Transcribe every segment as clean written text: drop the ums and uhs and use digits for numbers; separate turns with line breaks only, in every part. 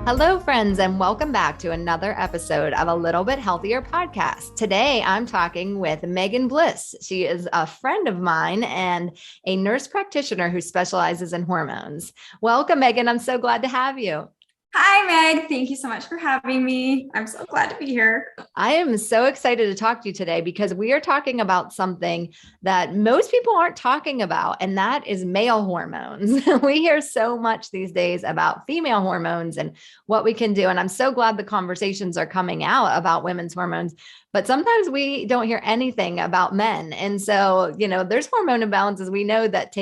Hello, friends, and welcome back to another episode of A Little Bit Healthier podcast. Today, I'm talking with Megan Bliss. She is a friend of mine and a nurse practitioner who specializes in hormones. Welcome, Megan. I'm so glad to have you.
Hi, Meg. Thank you so much for having me. I'm so glad to be here.
I am so excited to talk to you today because we are talking about something that most people aren't talking about, and that is male hormones. We hear so much these days about female hormones and what we can do. And I'm so glad the conversations are coming out about women's hormones, but sometimes we don't hear anything about men. And so, there's hormone imbalances we know that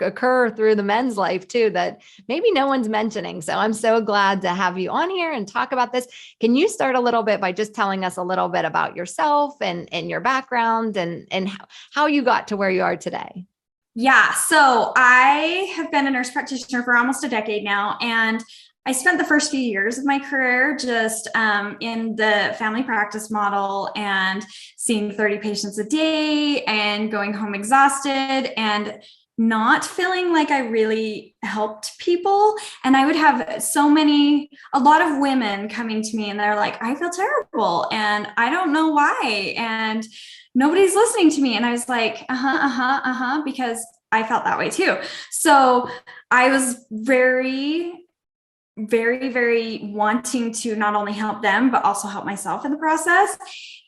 occur through the men's life too, that maybe no one's mentioning. So I'm so glad to have you on here and talk about this. Can you start a little bit by just telling us a little bit about yourself and your background and how you got to where you are today?
Yeah, so I have been a nurse practitioner for almost a decade now, and I spent the first few years of my career just in the family practice model and seeing 30 patients a day and going home exhausted and not feeling like I really helped people. And I would have a lot of women coming to me and they're like, I feel terrible and I don't know why. And nobody's listening to me. And I was like, because I felt that way too. So I was very wanting to not only help them, but also help myself in the process.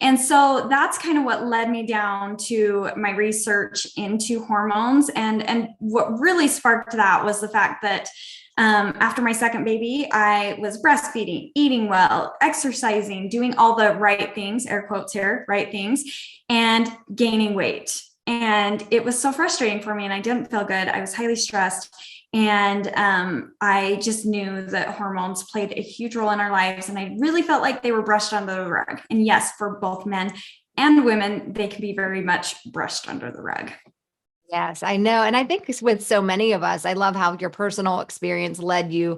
And so that's kind of what led me down to my research into hormones. And what really sparked that was the fact that after my second baby, I was breastfeeding, eating well, exercising, doing all the right things, air quotes here, right things, and gaining weight. And it was so frustrating for me and I didn't feel good. I was highly stressed. And I just knew that hormones played a huge role in our lives. And I really felt like they were brushed under the rug. And yes, for both men and women, they can be very much brushed under the rug.
Yes, I know. And I think with so many of us, I love how your personal experience led you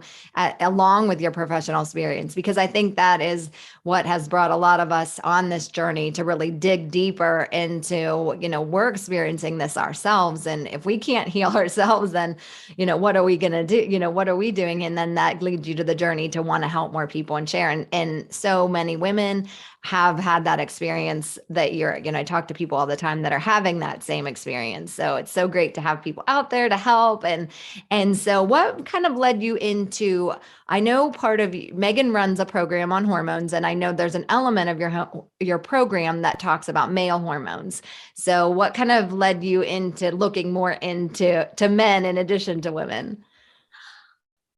along with your professional experience, because I think that is what has brought a lot of us on this journey to really dig deeper into, we're experiencing this ourselves. And if we can't heal ourselves, then, what are we going to do? What are we doing? And then that leads you to the journey to want to help more people and share. And so many women have had that experience that I talk to people all the time that are having that same experience. So it's so great to have people out there to help. And so what kind of led you into, I know part of Megan runs a program on hormones, and I know there's an element of your program that talks about male hormones. So what kind of led you into looking more into men in addition to women?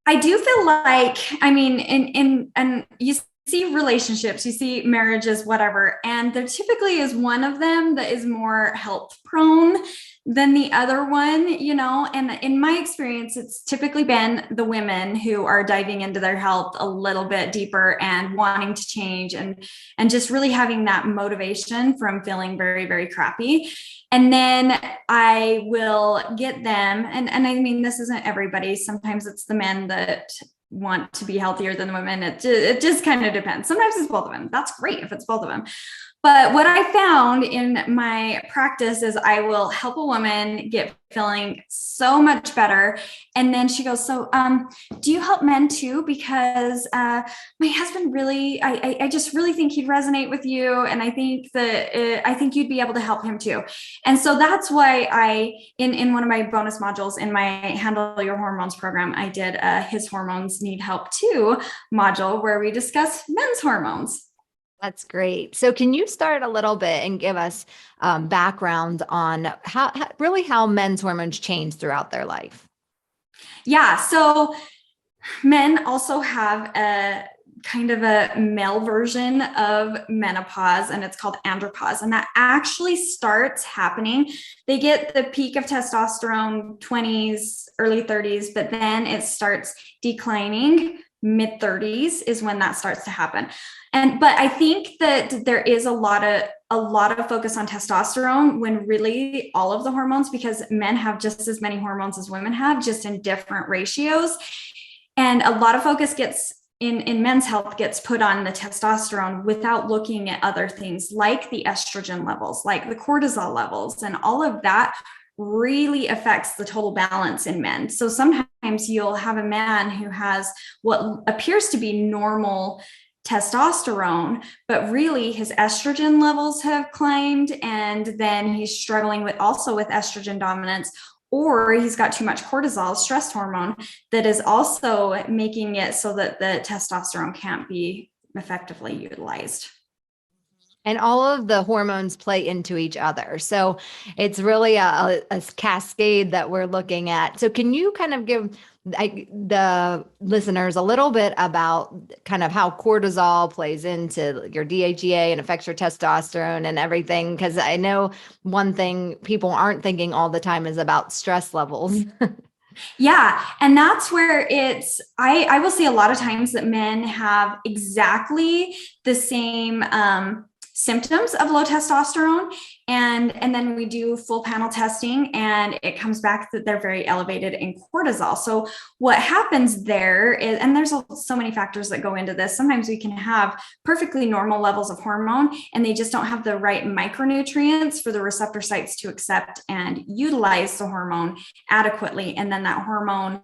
I do feel like, and you see relationships, you see marriages, whatever, and there typically is one of them that is more health prone than the other one, and in my experience, it's typically been the women who are diving into their health a little bit deeper and wanting to change and just really having that motivation from feeling very, very crappy. And then I will get them, and I mean, this isn't everybody. Sometimes it's the men that want to be healthier than the women. It just kind of depends. Sometimes it's both of them. That's great if it's both of them. But what I found in my practice is I will help a woman get feeling so much better. And then she goes, so do you help men too? Because my husband really, I just really think he'd resonate with you. And I think I think you'd be able to help him too. And so that's why in one of my bonus modules in my Handle Your Hormones program, I did His Hormones Need Help Too module where we discuss men's hormones.
That's great. So can you start a little bit and give us background on how men's hormones change throughout their life?
Yeah. So men also have a kind of a male version of menopause, and it's called andropause. And that actually starts happening. They get the peak of testosterone 20s, early 30s, but then it starts declining. Mid 30s is when that starts to happen. But I think that there is a lot of focus on testosterone when really all of the hormones, because men have just as many hormones as women have, just in different ratios. And a lot of focus gets in men's health gets put on the testosterone without looking at other things like the estrogen levels, like the cortisol levels, and all of that really affects the total balance in men. So sometimes you'll have a man who has what appears to be normal testosterone, but really his estrogen levels have climbed, and then he's struggling with estrogen dominance, or he's got too much cortisol, stress hormone, that is also making it so that the testosterone can't be effectively utilized.
And all of the hormones play into each other. So it's really a cascade that we're looking at. So can you kind of give the listeners a little bit about kind of how cortisol plays into your DHEA and affects your testosterone and everything? Because I know one thing people aren't thinking all the time is about stress levels.
Yeah. And that's where I will see a lot of times that men have exactly the same symptoms of low testosterone. And then we do full panel testing, and it comes back that they're very elevated in cortisol. So what happens there is, and there's so many factors that go into this. Sometimes we can have perfectly normal levels of hormone, and they just don't have the right micronutrients for the receptor sites to accept and utilize the hormone adequately. And then that hormone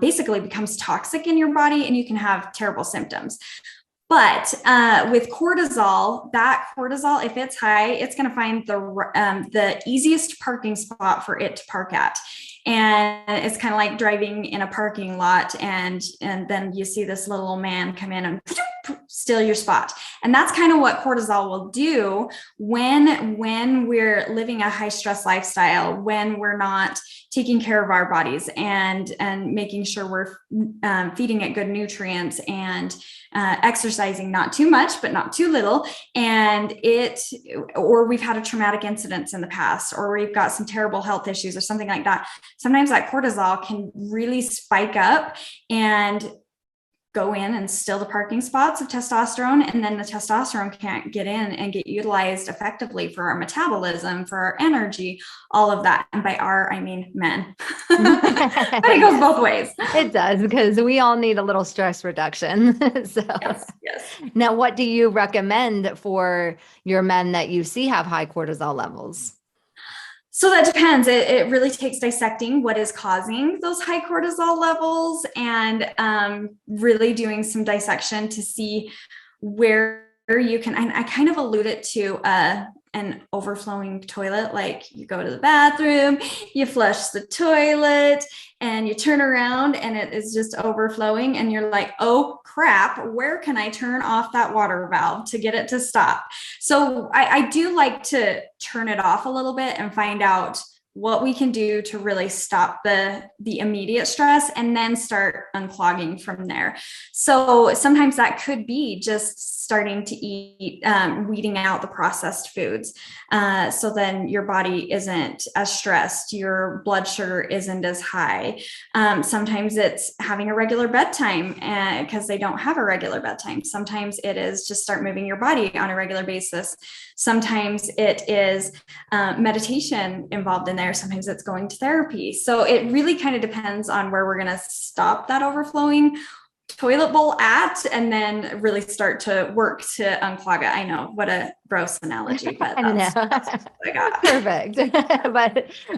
basically becomes toxic in your body, and you can have terrible symptoms. But with cortisol, if it's high, it's going to find the easiest parking spot for it to park at. And it's kind of like driving in a parking lot, and then you see this little old man come in and steal your spot. And that's kind of what cortisol will do when we're living a high stress lifestyle, when we're not taking care of our bodies and making sure we're feeding it good nutrients and exercising, not too much, but not too little. Or we've had a traumatic incident in the past, or we've got some terrible health issues or something like that. Sometimes that cortisol can really spike up and go in and steal the parking spots of testosterone. And then the testosterone can't get in and get utilized effectively for our metabolism, for our energy, all of that. And by our, I mean men. But it goes both ways.
It does, because we all need a little stress reduction. So
yes.
Now, what do you recommend for your men that you see have high cortisol levels?
So that depends. It really takes dissecting what is causing those high cortisol levels, and really doing some dissection to see where you can, and I kind of alluded to an overflowing toilet. Like you go to the bathroom, you flush the toilet, and you turn around and it is just overflowing, and you're like, oh crap, where can I turn off that water valve to get it to stop? So I do like to turn it off a little bit and find out what we can do to really stop the immediate stress, and then start unclogging from there. So sometimes that could be just starting to eat, weeding out the processed foods. So then your body isn't as stressed, your blood sugar isn't as high. Sometimes it's having a regular bedtime because they don't have a regular bedtime. Sometimes it is just start moving your body on a regular basis. Sometimes it is meditation involved in there. Sometimes it's going to therapy. So it really kind of depends on where we're going to stop that overflowing toilet bowl at, and then really start to work to unclog it. I know, what a gross analogy, but that's what I got.
Perfect.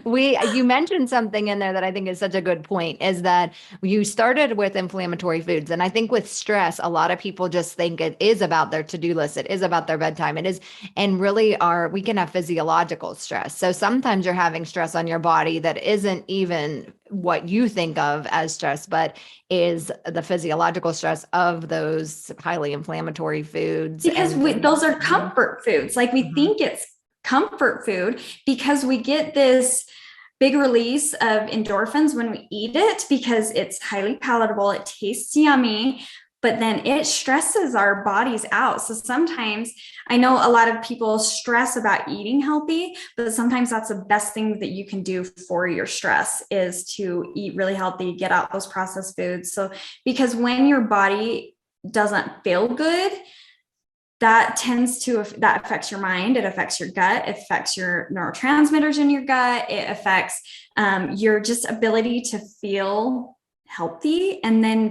But you mentioned something in there that I think is such a good point, is that you started with inflammatory foods. And I think with stress, a lot of people just think it is about their to-do list. It is about their bedtime. It is, and really we can have physiological stress. So sometimes you're having stress on your body that isn't even what you think of as stress, but is the physiological stress of those highly inflammatory foods.
Because those are comfort foods. Like we think it's comfort food because we get this big release of endorphins when we eat it because it's highly palatable, it tastes yummy, but then it stresses our bodies out. So sometimes I know a lot of people stress about eating healthy, but sometimes that's the best thing that you can do for your stress is to eat really healthy, get out those processed foods. So because when your body doesn't feel good, that affects your mind. It affects your gut. It affects your neurotransmitters in your gut. It affects your just ability to feel healthy. And then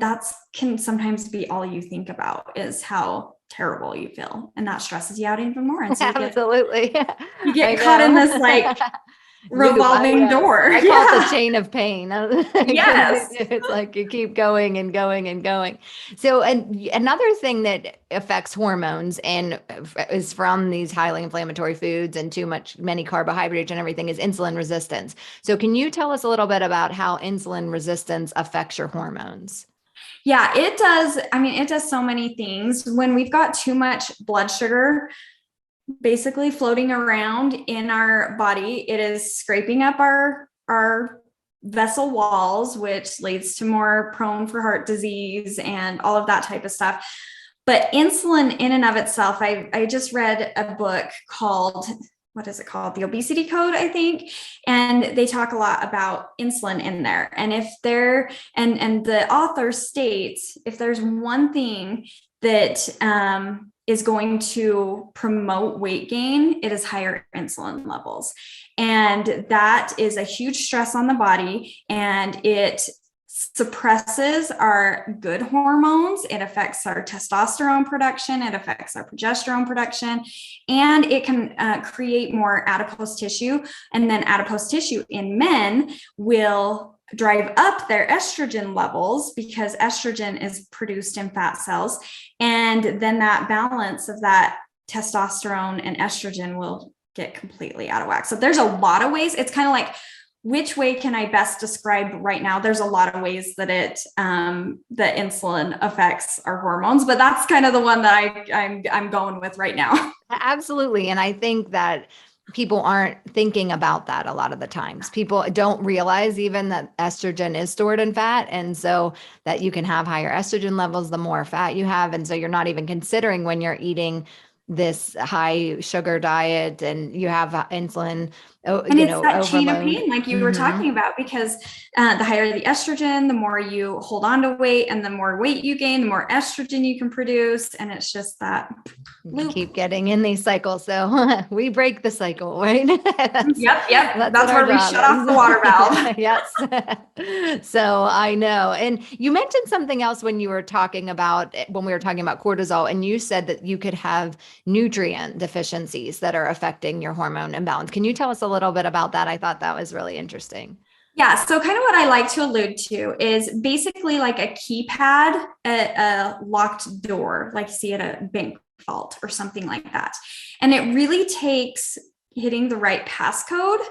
can sometimes be all you think about is how terrible you feel. And that stresses you out even more. And so
Absolutely.
you get caught in this like
Loop.
revolving door.
I call it the chain of pain.
Yes.
It's like you keep going and going and going. So, and another thing that affects hormones and is from these highly inflammatory foods and many carbohydrates and everything is insulin resistance. So, can you tell us a little bit about how insulin resistance affects your hormones?
Yeah, it does. I mean, it does so many things. When we've got too much blood sugar basically floating around in our body, it is scraping up our vessel walls, which leads to more prone for heart disease and all of that type of stuff. But insulin in and of itself, I just read a book called, what is it called? The Obesity Code, I think. And they talk a lot about insulin in there. And if there, and the author states, if there's one thing that is going to promote weight gain, it is higher insulin levels. And that is a huge stress on the body, and it suppresses our good hormones. It affects our testosterone production. It affects our progesterone production, and it can create more adipose tissue. And then adipose tissue in men will drive up their estrogen levels because estrogen is produced in fat cells. And then that balance of that testosterone and estrogen will get completely out of whack. So there's a lot of ways. It's kind of like, which way can I best describe right now? There's a lot of ways that that insulin affects our hormones, but that's kind of the one that I'm going with right now.
Absolutely. And I think that people aren't thinking about that a lot of the times. People don't realize even that estrogen is stored in fat. And so that you can have higher estrogen levels, the more fat you have. And so you're not even considering when you're eating this high sugar diet and you have insulin,
And it's that chain of
overload.
pain, like you were talking about, because the higher the estrogen, the more you hold on to weight, and the more weight you gain, the more estrogen you can produce. And it's just that
loop. Keep getting in these cycles. So we break the cycle, right?
Yep. That's where we shut off the water valve.
Yes. So I know. And you mentioned something else when we were talking about cortisol, and you said that you could have nutrient deficiencies that are affecting your hormone imbalance. Can you tell us a little bit about that? I thought that was really interesting.
Yeah. So kind of what I like to allude to is basically like a keypad at a locked door, like you see at a bank vault or something like that. And it really takes hitting the right passcode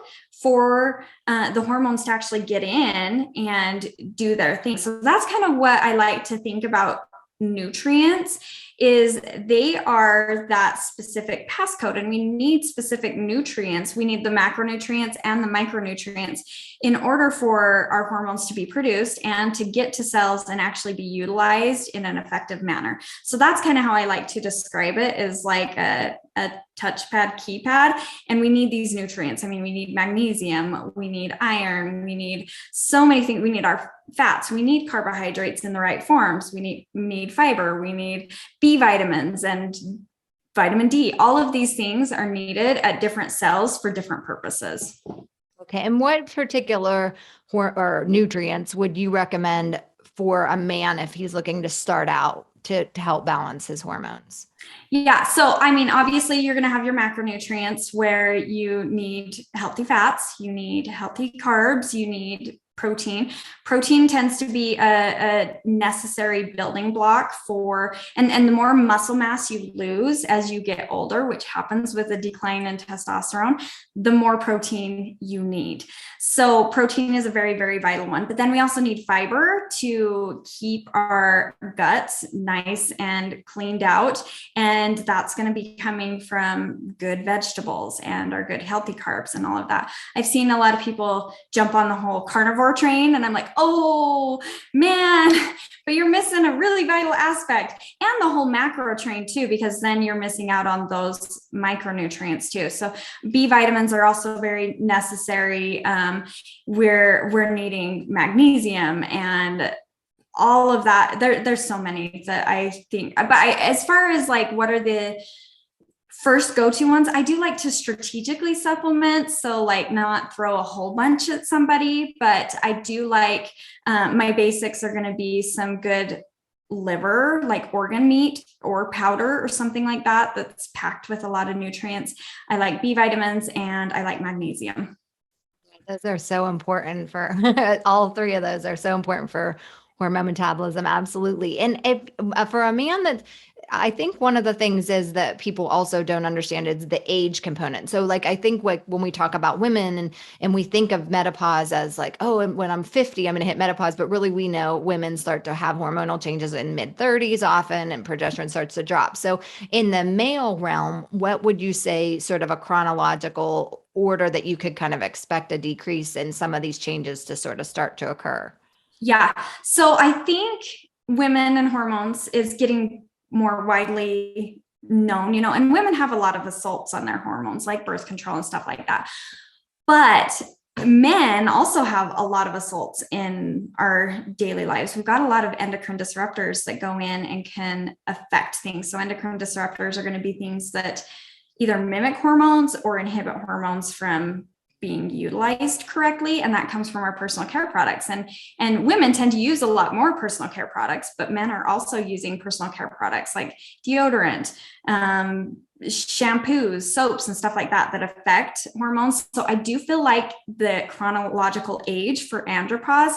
for the hormones to actually get in and do their thing. So that's kind of what I like to think about nutrients, is they are that specific passcode, and we need specific nutrients. We need the macronutrients and the micronutrients in order for our hormones to be produced and to get to cells and actually be utilized in an effective manner. So that's kind of how I like to describe it, is like a touchpad keypad. And we need these nutrients. I mean, we need magnesium, we need iron, we need so many things. We need our fats, we need carbohydrates in the right forms, we need fiber, we need B vitamins and vitamin D. All of these things are needed at different cells for different purposes.
Okay. And what particular or nutrients would you recommend for a man if he's looking to start out to help balance his hormones?
Yeah. So, I mean, obviously you're going to have your macronutrients where you need healthy fats, you need healthy carbs, you need protein. Protein tends to be a necessary building block for, and the more muscle mass you lose as you get older, which happens with a decline in testosterone, the more protein you need. So protein is a very, very vital one. But then we also need fiber to keep our guts nice and cleaned out. And that's going to be coming from good vegetables and our good healthy carbs and all of that. I've seen a lot of people jump on the whole carnivore train, and I'm like, oh man, but you're missing a really vital aspect, and the whole macro train too, because then you're missing out on those micronutrients too. So B vitamins are also very necessary. We're needing magnesium and all of that. There's so many that I think, but as far as like, what are the first go-to ones, I do like to strategically supplement. So like not throw a whole bunch at somebody, but I do like, my basics are going to be some good liver, like organ meat or powder or something like that, that's packed with a lot of nutrients. I like B vitamins and I like magnesium.
Those are so important for all three of those are so important for hormone metabolism. Absolutely. And if for a man that I think one of the things is that people also don't understand is the age component. So like I think like when we talk about women and we think of menopause as like, oh, and when I'm 50, I'm going to hit menopause, but really we know women start to have hormonal changes in mid 30s often and progesterone starts to drop. So in the male realm, what would you say sort of a chronological order that you could kind of expect a decrease in some of these changes to sort of start to occur?
Yeah. So I think women and hormones is getting more widely known, and women have a lot of assaults on their hormones, like birth control and stuff like that. But men also have a lot of assaults in our daily lives. We've got a lot of endocrine disruptors that go in and can affect things. So endocrine disruptors are going to be things that either mimic hormones or inhibit hormones from being utilized correctly, and that comes from our personal care products. And women tend to use a lot more personal care products, but men are also using personal care products like deodorant, shampoos, soaps, and stuff like that affect hormones. So I do feel like the chronological age for andropause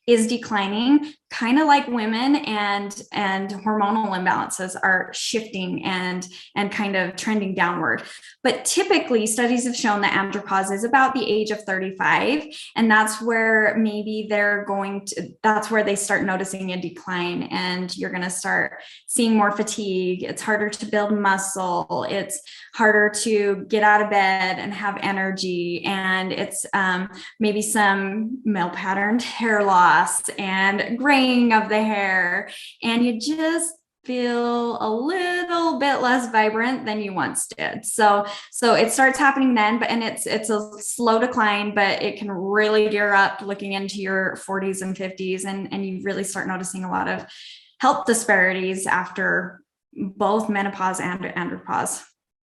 is declining, kind of like women, and hormonal imbalances are shifting and kind of trending downward. But typically studies have shown that andropause is about the age of 35, and that's where maybe that's where they start noticing a decline, and you're going to start seeing more fatigue. It's harder to build muscle, it's harder to get out of bed and have energy, and it's maybe some male patterned hair loss and graying of the hair, and you just feel a little bit less vibrant than you once did. So it starts happening then, and it's a slow decline, but it can really gear up looking into your 40s and 50s, and you really start noticing a lot of health disparities after both menopause and andropause.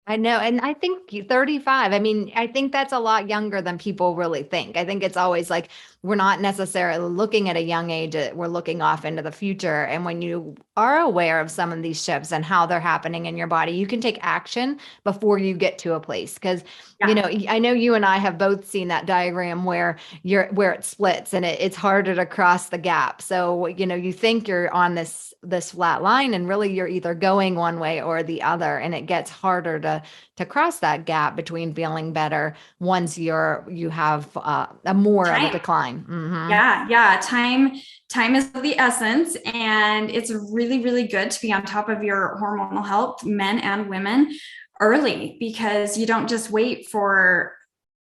I know. And I think 35, I mean, I think that's a lot younger than people really think. I think it's always like we're not necessarily looking at a young age, we're looking off into the future. And when you are aware of some of these shifts and how they're happening in your body, you can take action before you get to a place. Because, I know you and I have both seen that diagram where it splits and it's harder to cross the gap. So, you think you're on this flat line and really you're either going one way or the other. And it gets harder to cross that gap between feeling better once you have a more of a decline. Mm-hmm.
Yeah. Time is the essence, and it's really, really good to be on top of your hormonal health, men and women, early, because you don't just wait for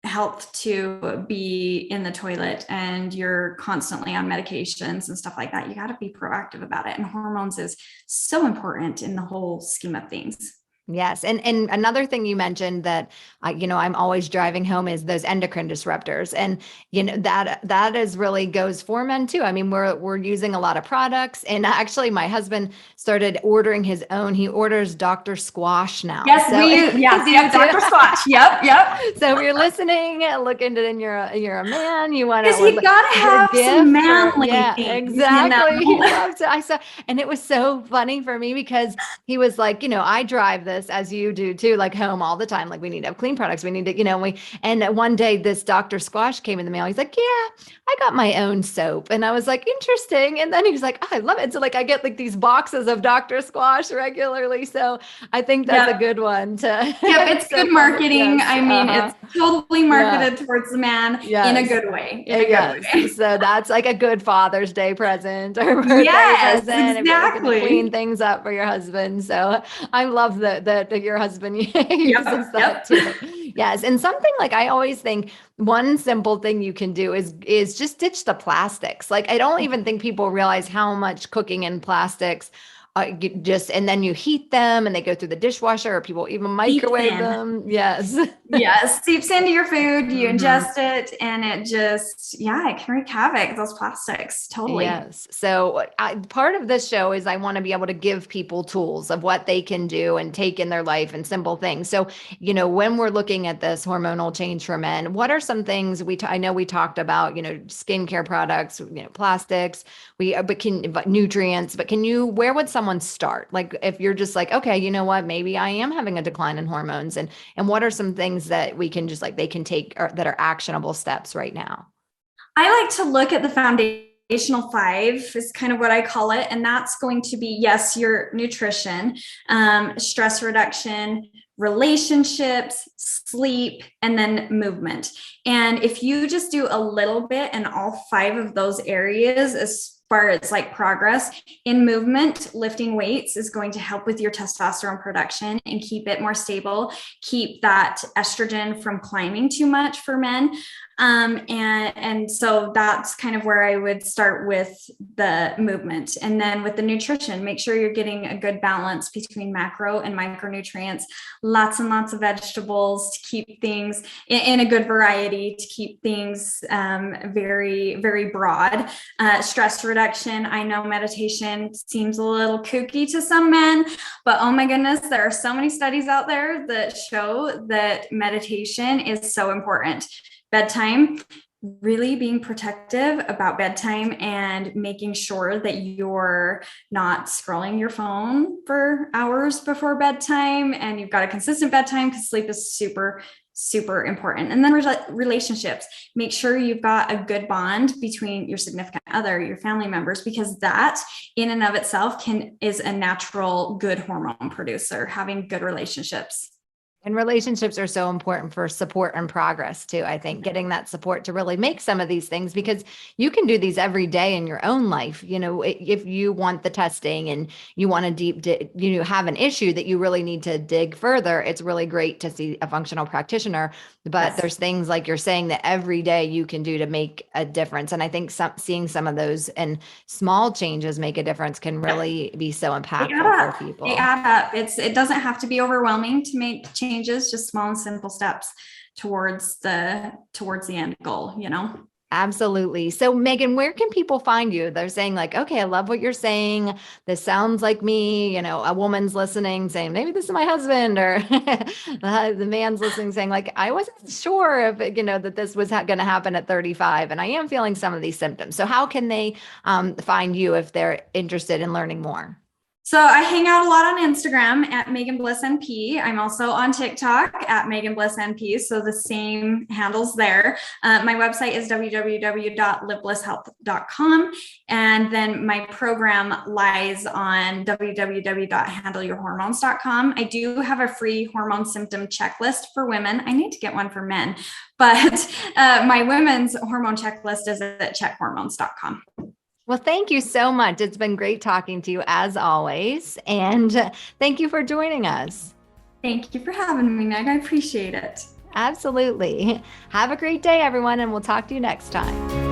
health to be in the toilet and you're constantly on medications and stuff like that. You got to be proactive about it. And hormones is so important in the whole scheme of things.
Yes. And another thing you mentioned that, I'm always driving home is those endocrine disruptors. And, that is really goes for men too. I mean, we're using a lot of products, and actually my husband started ordering his own. He orders Dr. Squash now.
Yes, Dr. Squash. Yep.
So if you're listening, look into it and you're a man, you want to,
because you got to have some manly things.
Exactly. He loves it. I saw, and it was so funny for me because he was like, I drive this as you do too, like home all the time. Like we need to have clean products. We need to, and one day this Dr. Squash came in the mail. He's like, yeah, I got my own soap. And I was like, interesting. And then he was like, oh, I love it. So like, I get like these boxes of Dr. Squash regularly. So I think that's a good one to.
Yep. It's good marketing. Yes. I mean, it's totally marketed towards the man in a good way.
So that's like a good Father's Day present or birthday present.
Exactly.
Clean things up for your husband. So I love that your husband uses that too. Yes. And something like I always think one simple thing you can do is just ditch the plastics. Like I don't even think people realize how much cooking in plastics and then you heat them and they go through the dishwasher, or people even microwave them. Yes.
Yes. Seeps into your food, you ingest it, and it just, it can wreak havoc, those plastics. Totally.
Yes. So part of this show is I want to be able to give people tools of what they can do and take in their life and simple things. So, when we're looking at this hormonal change for men, what are some things I know we talked about, skincare products, plastics, nutrients, but where would someone someone start? Like if you're just like, okay, you know what, maybe I am having a decline in hormones, and what are some things that we can just like they can take or that are actionable steps right now?
I like to look at the foundational five is kind of what I call it. And that's going to be, yes, your nutrition, stress reduction, relationships, sleep, and then movement. And if you just do a little bit in all five of those areas, as far as like progress in movement, lifting weights is going to help with your testosterone production and keep it more stable, keep that estrogen from climbing too much for men. And so that's kind of where I would start with the movement. And then with the nutrition, make sure you're getting a good balance between macro and micronutrients, lots and lots of vegetables to keep things in a good variety, to keep things very, very broad. Stress reduction. I know meditation seems a little kooky to some men, but oh my goodness, there are so many studies out there that show that meditation is so important. Bedtime, really being protective about bedtime and making sure that you're not scrolling your phone for hours before bedtime and you've got a consistent bedtime because sleep is super, super important. And then relationships, make sure you've got a good bond between your significant other, your family members, because that in and of itself is a natural good hormone producer, having good relationships.
And relationships are so important for support and progress too. I think getting that support to really make some of these things, because you can do these every day in your own life. You know, if you want the testing and you want to have an issue that you really need to dig further, it's really great to see a functional practitioner. But
Yes.
there's things like you're saying that every day you can do to make a difference. And I think seeing some of those and small changes make a difference can really be so impactful for people.
They add up. It doesn't have to be overwhelming to make changes, just small and simple steps towards the end goal, you know?
Absolutely. So Megan, where can people find you? They're saying like, okay, I love what you're saying. This sounds like me. You know, a woman's listening saying, maybe this is my husband, or the man's listening saying like, I wasn't sure if, that this was going to happen at 35 and I am feeling some of these symptoms. So how can they find you if they're interested in learning more?
So I hang out a lot on Instagram at Megan Bliss NP. I'm also on TikTok at Megan Bliss NP. So the same handles there. My website is www.liveblisshealth.com. And then my program lies on www.handleyourhormones.com. I do have a free hormone symptom checklist for women. I need to get one for men, but my women's hormone checklist is at checkhormones.com.
Well, thank you so much. It's been great talking to you as always. And thank you for joining us.
Thank you for having me, Meg. I appreciate it.
Absolutely. Have a great day, everyone, and we'll talk to you next time.